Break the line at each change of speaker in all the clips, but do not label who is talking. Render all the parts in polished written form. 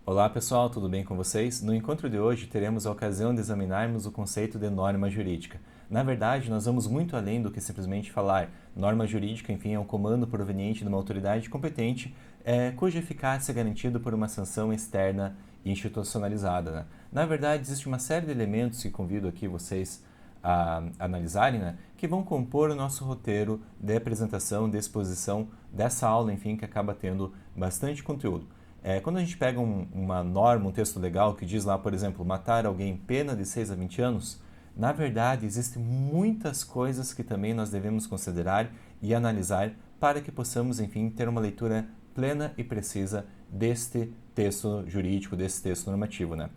Olá pessoal, tudo bem com vocês? No encontro de hoje teremos a ocasião de examinarmos o conceito de norma jurídica. Na verdade, nós vamos muito além do que simplesmente falar. Norma jurídica, enfim, é um comando proveniente de uma autoridade competente, cuja eficácia é garantida por uma sanção externa e institucionalizada. Né? Na verdade, existe uma série de elementos que convido aqui vocês a analisarem, né, que vão compor o nosso roteiro de apresentação, de exposição dessa aula, enfim, que acaba tendo bastante conteúdo. Quando a gente pega uma norma, um texto legal que diz lá, por exemplo, matar alguém pena de 6 a 20 anos, na verdade existem muitas coisas que também nós devemos considerar e analisar para que possamos, enfim, ter uma leitura plena e precisa deste texto jurídico, desse texto normativo, né?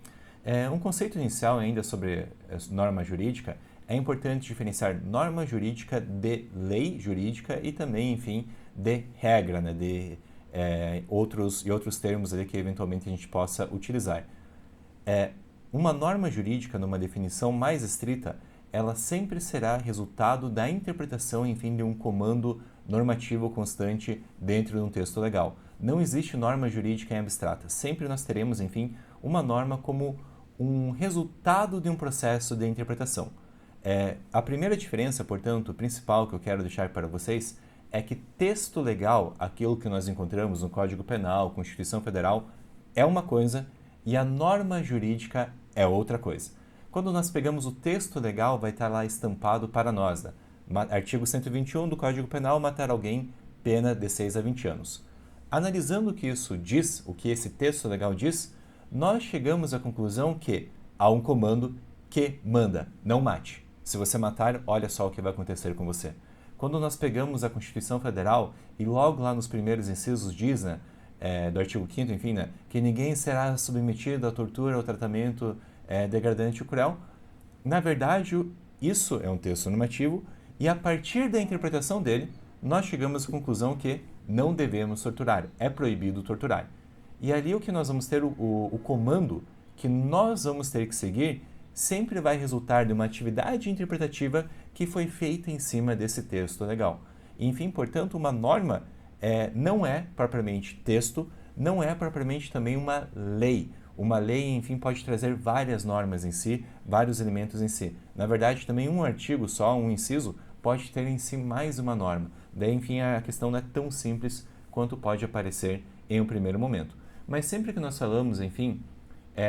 Um conceito inicial ainda sobre norma jurídica, é importante diferenciar norma jurídica de lei jurídica e também, enfim, de regra, né? De outros termos ali que eventualmente a gente possa utilizar. Uma norma jurídica, numa definição mais estrita, ela sempre será resultado da interpretação, enfim, de um comando normativo constante dentro de um texto legal. Não existe norma jurídica em abstrata. Sempre nós teremos, enfim, uma norma como um resultado de um processo de interpretação. A primeira diferença, portanto, principal que eu quero deixar para vocês é que texto legal, aquilo que nós encontramos no Código Penal, Constituição Federal, é uma coisa e a norma jurídica é outra coisa. Quando nós pegamos o texto legal, vai estar lá estampado para nós, né? Artigo 121 do Código Penal, matar alguém, pena de 6 a 20 anos. Analisando o que isso diz, o que esse texto legal diz, nós chegamos à conclusão que há um comando que manda, não mate. Se você matar, olha só o que vai acontecer com você. Quando nós pegamos a Constituição Federal e logo lá nos primeiros incisos diz, né, do artigo 5º, enfim, né, que ninguém será submetido à tortura ou tratamento degradante ou cruel, na verdade, isso é um texto normativo e a partir da interpretação dele, nós chegamos à conclusão que não devemos torturar, é proibido torturar. E ali o que nós vamos ter, o comando que nós vamos ter que seguir, sempre vai resultar de uma atividade interpretativa que foi feita em cima desse texto legal. Enfim, portanto, uma norma não é propriamente texto, não é propriamente também uma lei. Uma lei, enfim, pode trazer várias normas em si, vários elementos em si. Na verdade, também um artigo só, um inciso, pode ter em si mais uma norma. Daí, enfim, a questão não é tão simples quanto pode aparecer em um primeiro momento. Mas sempre que nós falamos, enfim,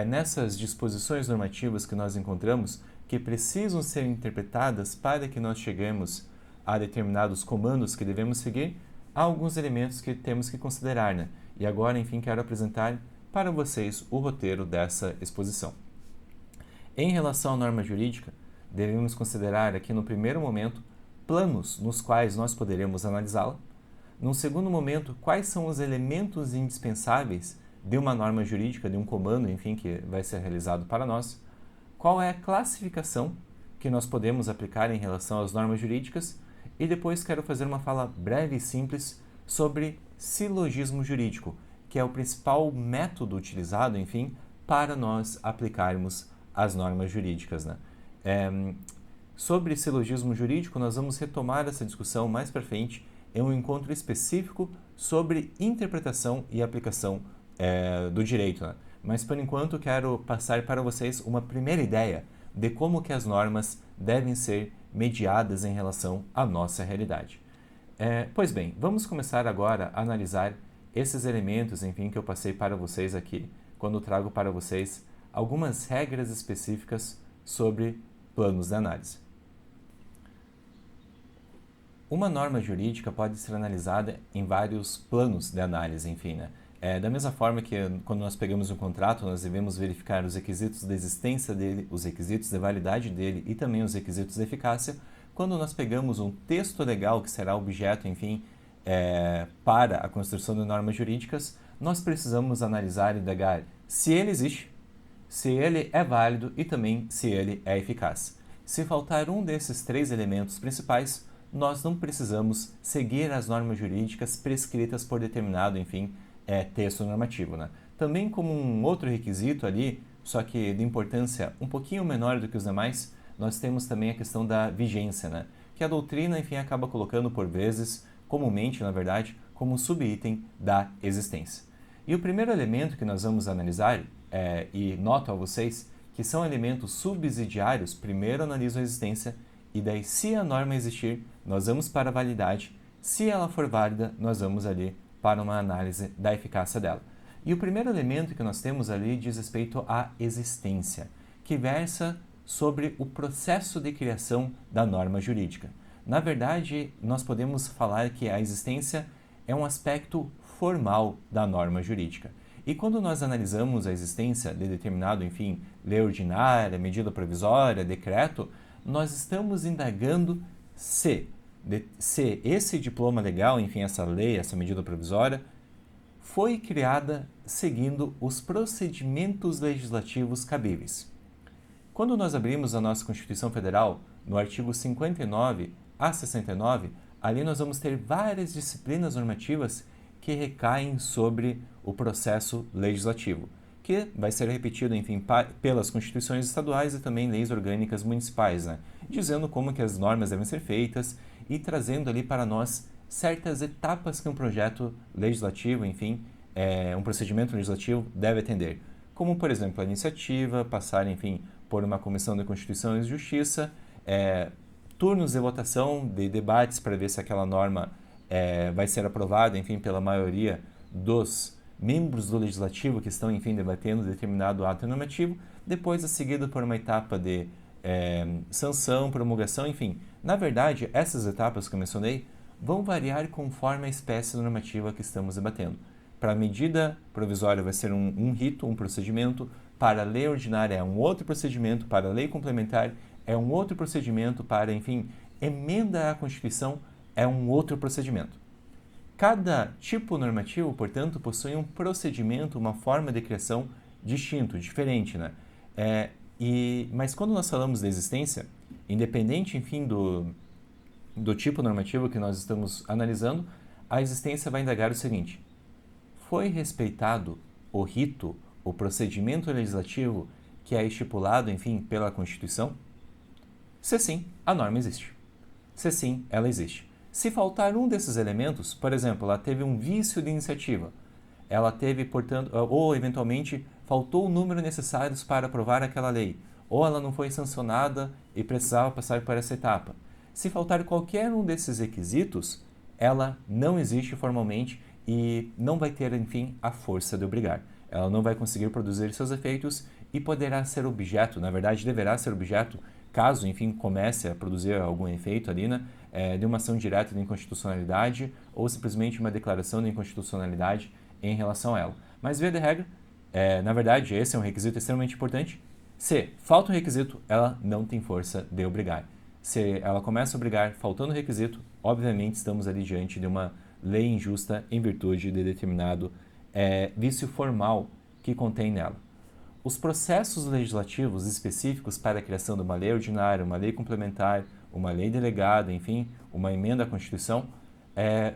nessas disposições normativas que nós encontramos que precisam ser interpretadas para que nós cheguemos a determinados comandos que devemos seguir, há alguns elementos que temos que considerar, né? E agora, enfim, quero apresentar para vocês o roteiro dessa exposição. Em relação à norma jurídica, devemos considerar aqui no primeiro momento planos nos quais nós poderemos analisá-la. Num segundo momento, quais são os elementos indispensáveis de uma norma jurídica, de um comando, enfim, que vai ser realizado para nós. Qual é a classificação que nós podemos aplicar em relação às normas jurídicas e depois quero fazer uma fala breve e simples sobre silogismo jurídico, que é o principal método utilizado, enfim, para nós aplicarmos as normas jurídicas, né? Sobre silogismo jurídico, nós vamos retomar essa discussão mais para frente em um encontro específico sobre interpretação e aplicação do direito, né? Mas por enquanto quero passar para vocês uma primeira ideia de como que as normas devem ser mediadas em relação à nossa realidade. Pois bem, vamos começar agora a analisar esses elementos, enfim, que eu passei para vocês aqui, quando trago para vocês algumas regras específicas sobre planos de análise. Uma norma jurídica pode ser analisada em vários planos de análise, enfim, né? Da mesma forma que quando nós pegamos um contrato, nós devemos verificar os requisitos de existência dele, os requisitos de validade dele e também os requisitos de eficácia. Quando nós pegamos um texto legal que será objeto, enfim, para a construção de normas jurídicas, nós precisamos analisar e indagar se ele existe, se ele é válido e também se ele é eficaz. Se faltar um desses três elementos principais, nós não precisamos seguir as normas jurídicas prescritas por determinado, enfim, texto normativo, né? Também como um outro requisito ali, só que de importância um pouquinho menor do que os demais, nós temos também a questão da vigência, né? Que a doutrina, enfim, acaba colocando por vezes, comumente, na verdade, como subitem da existência. E o primeiro elemento que nós vamos analisar, e noto a vocês que são elementos subsidiários, primeiro analiso a existência, e daí se a norma existir, nós vamos para a validade, se ela for válida, nós vamos ali para uma análise da eficácia dela. E o primeiro elemento que nós temos ali diz respeito à existência, que versa sobre o processo de criação da norma jurídica. Na verdade, nós podemos falar que a existência é um aspecto formal da norma jurídica. E quando nós analisamos a existência de determinado, enfim, lei ordinária, medida provisória, decreto, nós estamos indagando se esse diploma legal, enfim, essa lei, essa medida provisória, foi criada seguindo os procedimentos legislativos cabíveis. Quando nós abrimos a nossa Constituição Federal, no artigo 59 a 69, ali nós vamos ter várias disciplinas normativas que recaem sobre o processo legislativo, que vai ser repetido, enfim, pelas constituições estaduais e também leis orgânicas municipais, né? Dizendo como que as normas devem ser feitas e trazendo ali para nós certas etapas que um projeto legislativo, enfim, um procedimento legislativo deve atender. Como, por exemplo, a iniciativa, passar, enfim, por uma comissão de Constituição e Justiça, turnos de votação, de debates para ver se aquela norma vai ser aprovada, enfim, pela maioria dos membros do Legislativo que estão, enfim, debatendo determinado ato normativo, depois é seguido por uma etapa de sanção, promulgação, enfim. Na verdade, essas etapas que eu mencionei vão variar conforme a espécie normativa que estamos debatendo. Para a medida provisória vai ser um rito, um procedimento, para a lei ordinária é um outro procedimento, para a lei complementar é um outro procedimento, para, enfim, emenda à Constituição é um outro procedimento. Cada tipo normativo, portanto, possui um procedimento, uma forma de criação distinto, diferente, né? Mas quando nós falamos de existência, independente, enfim, do tipo normativo que nós estamos analisando, a existência vai indagar o seguinte: foi respeitado o rito, o procedimento legislativo que é estipulado, enfim, pela Constituição? Se sim, a norma existe. Se sim, ela existe. Se faltar um desses elementos, por exemplo, ela teve um vício de iniciativa, ela teve, portanto, ou eventualmente faltou o número necessário para aprovar aquela lei, ou ela não foi sancionada e precisava passar por essa etapa. Se faltar qualquer um desses requisitos, ela não existe formalmente e não vai ter, enfim, a força de obrigar. Ela não vai conseguir produzir seus efeitos e poderá ser objeto, na verdade deverá ser objeto, caso, enfim, comece a produzir algum efeito ali, né, de uma ação direta de inconstitucionalidade ou simplesmente uma declaração de inconstitucionalidade em relação a ela. Mas, via de regra, na verdade, esse é um requisito extremamente importante. Se falta um requisito, ela não tem força de obrigar. Se ela começa a obrigar faltando o requisito, obviamente estamos ali diante de uma lei injusta em virtude de determinado vício formal que contém nela. Os processos legislativos específicos para a criação de uma lei ordinária, uma lei complementar, uma lei delegada, enfim, uma emenda à Constituição,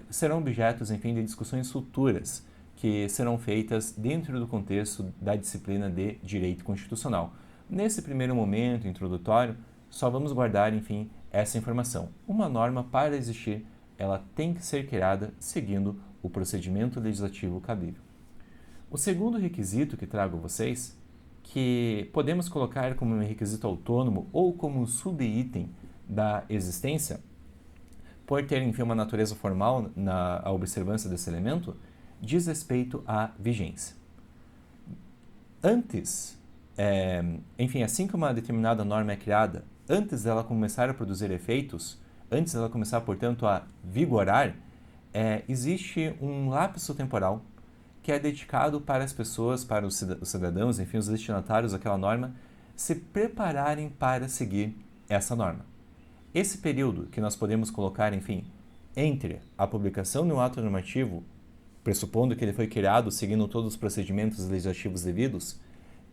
serão objetos, enfim, de discussões futuras que serão feitas dentro do contexto da disciplina de Direito Constitucional. Nesse primeiro momento introdutório, só vamos guardar, enfim, essa informação. Uma norma, para existir, ela tem que ser criada seguindo o procedimento legislativo cabível. O segundo requisito que trago a vocês, que podemos colocar como um requisito autônomo ou como um subitem da existência, por ter, enfim, uma natureza formal na observância desse elemento, diz respeito à vigência. Antes, enfim, assim que uma determinada norma é criada, antes dela começar a produzir efeitos, antes dela começar, portanto, a vigorar, existe um lapso temporal que é dedicado para as pessoas, para os cidadãos, enfim, os destinatários daquela norma, se prepararem para seguir essa norma. Esse período que nós podemos colocar, enfim, entre a publicação de um ato normativo, pressupondo que ele foi criado seguindo todos os procedimentos legislativos devidos,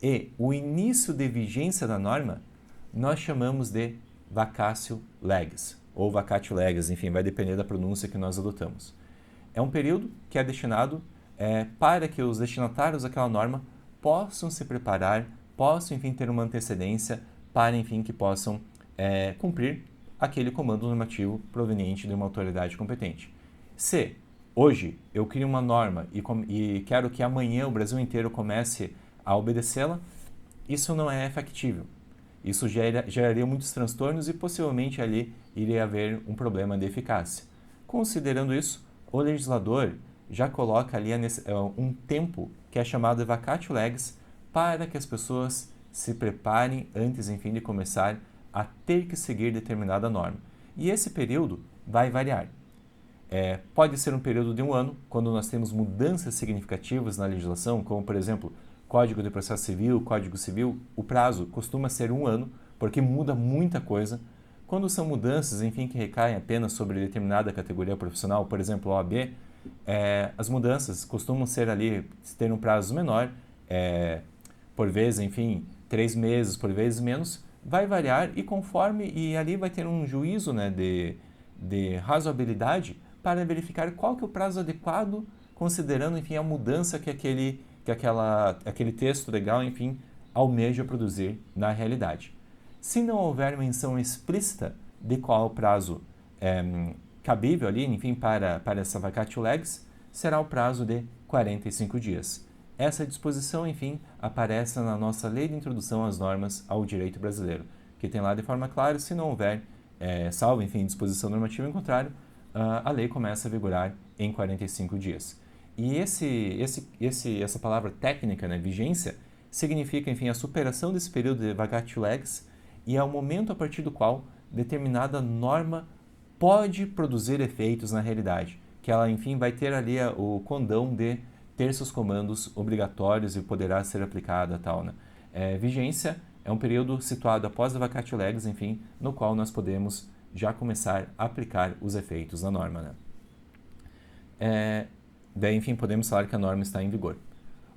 e o início de vigência da norma, nós chamamos de vacatio legis, ou vacatio legis, enfim, vai depender da pronúncia que nós adotamos. É um período que é destinado para que os destinatários daquela norma possam se preparar, possam, enfim, ter uma antecedência para, enfim, que possam cumprir aquele comando normativo proveniente de uma autoridade competente. Se hoje eu crio uma norma e quero que amanhã o Brasil inteiro comece a obedecê-la, isso não é factível. Isso geraria muitos transtornos e possivelmente ali iria haver um problema de eficácia. Considerando isso, o legislador já coloca ali um tempo que é chamado vacatio legis para que as pessoas se preparem antes, enfim, de começar a ter que seguir determinada norma. E esse período vai variar. Pode ser um período de um ano, quando nós temos mudanças significativas na legislação, como, por exemplo, Código de Processo Civil, Código Civil, o prazo costuma ser um ano, porque muda muita coisa. Quando são mudanças, enfim, que recaem apenas sobre determinada categoria profissional, por exemplo, OAB, as mudanças costumam ser ali, ter um prazo menor, por vezes, enfim, 3 meses, por vezes menos, vai variar e ali vai ter um juízo, né, de razoabilidade para verificar qual que é o prazo adequado, considerando, enfim, a mudança que aquele texto legal, enfim, almeja produzir na realidade. Se não houver menção explícita de qual é o prazo cabível ali, enfim, para essa vacatio legis, será o prazo de 45 dias. Essa disposição, enfim, aparece na nossa Lei de Introdução às Normas ao Direito Brasileiro, que tem lá de forma clara, se não houver, salvo, enfim, disposição normativa em contrário, a lei começa a vigorar em 45 dias. E essa palavra técnica, né, vigência, significa, enfim, a superação desse período de vacatio legis e é o momento a partir do qual determinada norma pode produzir efeitos na realidade, que ela, enfim, vai ter ali o condão de ter seus comandos obrigatórios e poderá ser aplicada tal, né? Vigência é um período situado após a vacatio legis, enfim, no qual nós podemos já começar a aplicar os efeitos da norma, né? Daí, enfim, podemos falar que a norma está em vigor.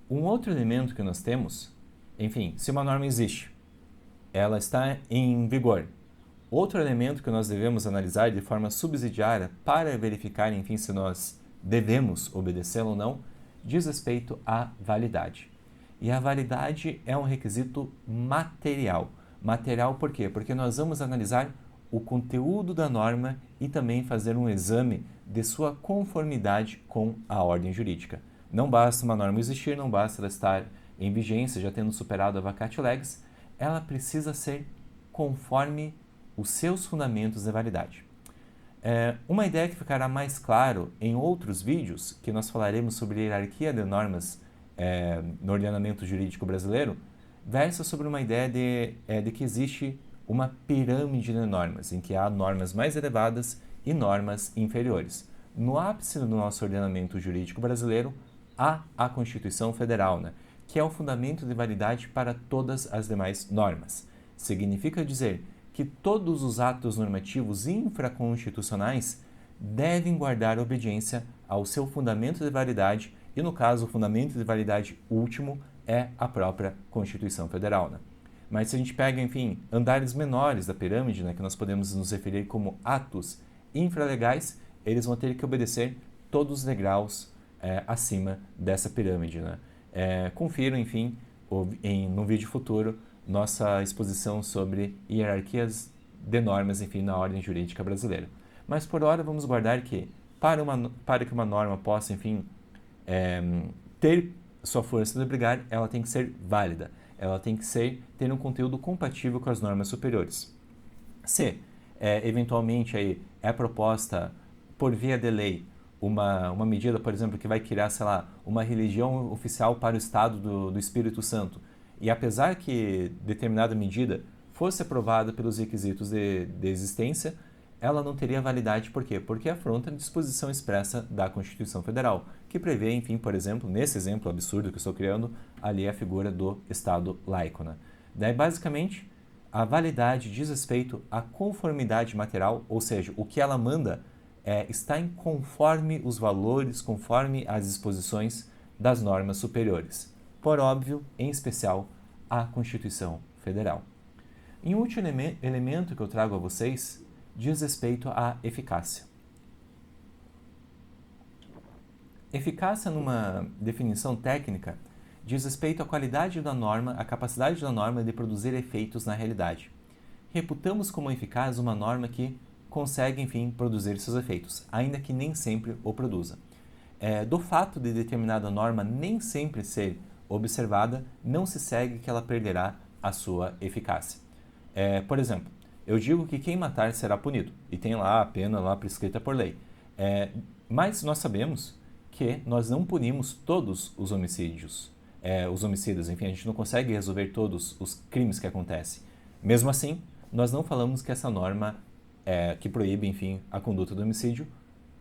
Um outro elemento que nós temos, enfim, se uma norma existe, ela está em vigor. Outro elemento que nós devemos analisar de forma subsidiária para verificar, enfim, se nós devemos obedecê-la ou não, diz respeito à validade. E a validade é um requisito material. Material por quê? Porque nós vamos analisar o conteúdo da norma e também fazer um exame de sua conformidade com a ordem jurídica. Não basta uma norma existir, não basta ela estar em vigência, já tendo superado a vacatio legis, ela precisa ser conforme os seus fundamentos de validade. Uma ideia que ficará mais claro em outros vídeos, que nós falaremos sobre a hierarquia de normas no ordenamento jurídico brasileiro, versa sobre uma ideia de que existe uma pirâmide de normas, em que há normas mais elevadas e normas inferiores. No ápice do nosso ordenamento jurídico brasileiro, há a Constituição Federal, né, que é o fundamento de validade para todas as demais normas. Significa dizer que todos os atos normativos infraconstitucionais devem guardar obediência ao seu fundamento de validade e, no caso, o fundamento de validade último é a própria Constituição Federal, né? Mas se a gente pega, enfim, andares menores da pirâmide, né, que nós podemos nos referir como atos infralegais, eles vão ter que obedecer todos os degraus acima dessa pirâmide, né? Confiro, enfim, no vídeo futuro, nossa exposição sobre hierarquias de normas, enfim, na ordem jurídica brasileira. Mas por hora vamos guardar que para que uma norma possa, enfim, ter sua força de obrigar, ela tem que ser válida. Ela tem que ter um conteúdo compatível com as normas superiores. Se, eventualmente, aí, é proposta por via de lei uma medida, por exemplo, que vai criar, sei lá, uma religião oficial para o Estado do Espírito Santo, e apesar que determinada medida fosse aprovada pelos requisitos de existência, ela não teria validade. Por quê? Porque afronta a disposição expressa da Constituição Federal, que prevê, enfim, por exemplo, nesse exemplo absurdo que eu estou criando, ali a figura do Estado laico, né? Daí, basicamente, a validade diz respeito à conformidade material, ou seja, o que ela manda está em conforme os valores, conforme as disposições das normas superiores. Por óbvio, em especial, a Constituição Federal. E um último elemento que eu trago a vocês diz respeito à eficácia. Eficácia, numa definição técnica, diz respeito à qualidade da norma, à capacidade da norma de produzir efeitos na realidade. Reputamos como eficaz uma norma que consegue, enfim, produzir seus efeitos, ainda que nem sempre o produza. do fato de determinada norma nem sempre ser observada, não se segue que ela perderá a sua eficácia. Por exemplo, eu digo que quem matar será punido, e tem lá a pena lá prescrita por lei. Mas nós sabemos que nós não punimos todos os homicídios, os homicídios, enfim, a gente não consegue resolver todos os crimes que acontecem. Mesmo assim, nós não falamos que essa norma que proíbe, enfim, a conduta do homicídio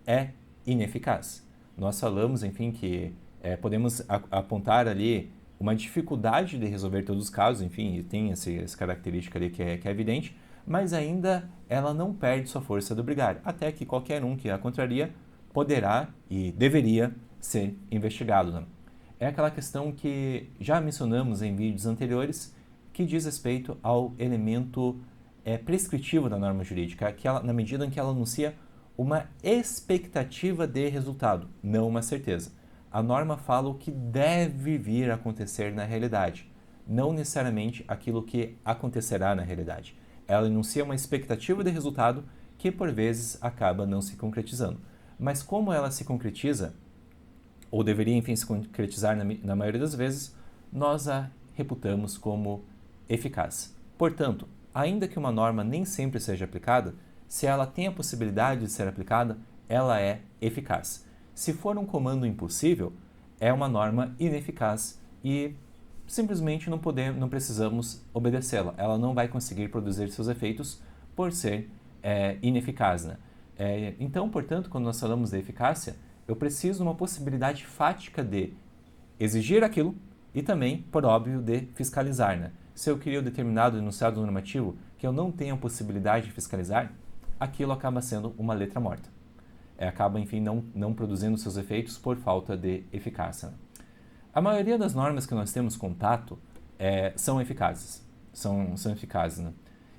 é ineficaz. Nós falamos, enfim, que podemos apontar ali uma dificuldade de resolver todos os casos, enfim, tem essa característica ali que é evidente, mas ainda ela não perde sua força de obrigar, até que qualquer um que a contraria poderá e deveria ser investigado. Né? É aquela questão que já mencionamos em vídeos anteriores, que diz respeito ao elemento prescritivo da norma jurídica, que ela, na medida em que ela anuncia uma expectativa de resultado, não uma certeza. A norma fala o que deve vir a acontecer na realidade, não necessariamente aquilo que acontecerá na realidade. Ela enuncia uma expectativa de resultado que, por vezes, acaba não se concretizando. Mas como ela se concretiza, ou deveria, enfim, se concretizar na maioria das vezes, nós a reputamos como eficaz. Portanto, ainda que uma norma nem sempre seja aplicada, se ela tem a possibilidade de ser aplicada, ela é eficaz. Se for um comando impossível, é uma norma ineficaz e simplesmente não precisamos obedecê-la. Ela não vai conseguir produzir seus efeitos por ser ineficaz. Né? Então, portanto, quando nós falamos de eficácia, eu preciso de uma possibilidade fática de exigir aquilo e também, por óbvio, de fiscalizar. Né? Se eu crio determinado enunciado normativo que eu não tenho a possibilidade de fiscalizar, aquilo acaba sendo uma letra morta. Acaba, enfim, não produzindo seus efeitos por falta de eficácia. Né? A maioria das normas que nós temos contato são eficazes. São eficazes. Né?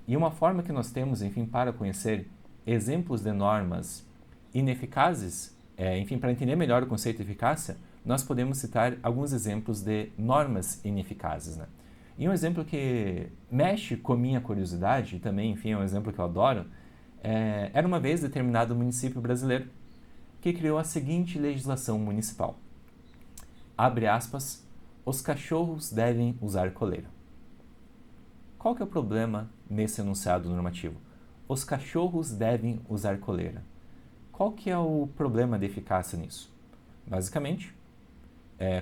E uma forma que nós temos, enfim, para conhecer exemplos de normas ineficazes, enfim, para entender melhor o conceito de eficácia, nós podemos citar alguns exemplos de normas ineficazes. Né? E um exemplo que mexe com a minha curiosidade, e também, enfim, é um exemplo que eu adoro, era uma vez determinado município brasileiro que criou a seguinte legislação municipal. Abre aspas, os cachorros devem usar coleira. Qual que é o problema nesse enunciado normativo? Os cachorros devem usar coleira. Qual que é o problema de eficácia nisso? Basicamente,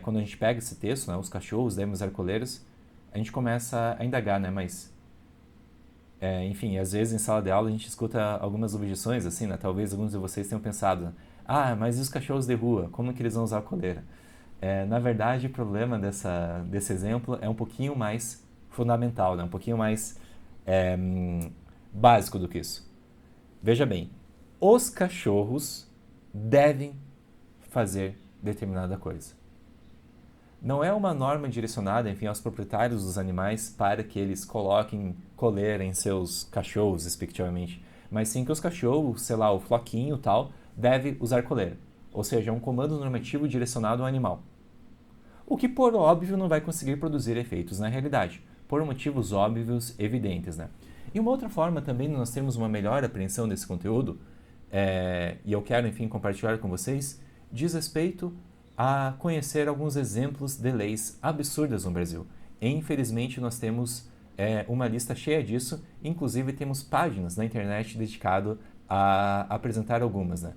quando a gente pega esse texto, né, os cachorros devem usar coleiras, a gente começa a indagar, né, mas enfim, às vezes em sala de aula a gente escuta algumas objeções, assim, né? Talvez alguns de vocês tenham pensado, mas e os cachorros de rua? Como que eles vão usar a coleira? Na verdade, o problema desse exemplo é um pouquinho mais fundamental, né? Um pouquinho mais básico do que isso. Veja bem, os cachorros devem fazer determinada coisa. Não é uma norma direcionada, enfim, aos proprietários dos animais para que eles coloquem coleira em seus cachorros, respectivamente, mas sim que os cachorros, sei lá, o floquinho e tal, deve usar coleira. Ou seja, é um comando normativo direcionado ao animal. O que, por óbvio, não vai conseguir produzir efeitos na realidade, por motivos óbvios evidentes. Né? E uma outra forma também de nós termos uma melhor apreensão desse conteúdo, e eu quero, enfim, compartilhar com vocês, diz respeito a conhecer alguns exemplos de leis absurdas no Brasil. E, infelizmente, nós temos uma lista cheia disso, inclusive temos páginas na internet dedicadas a apresentar algumas. Né?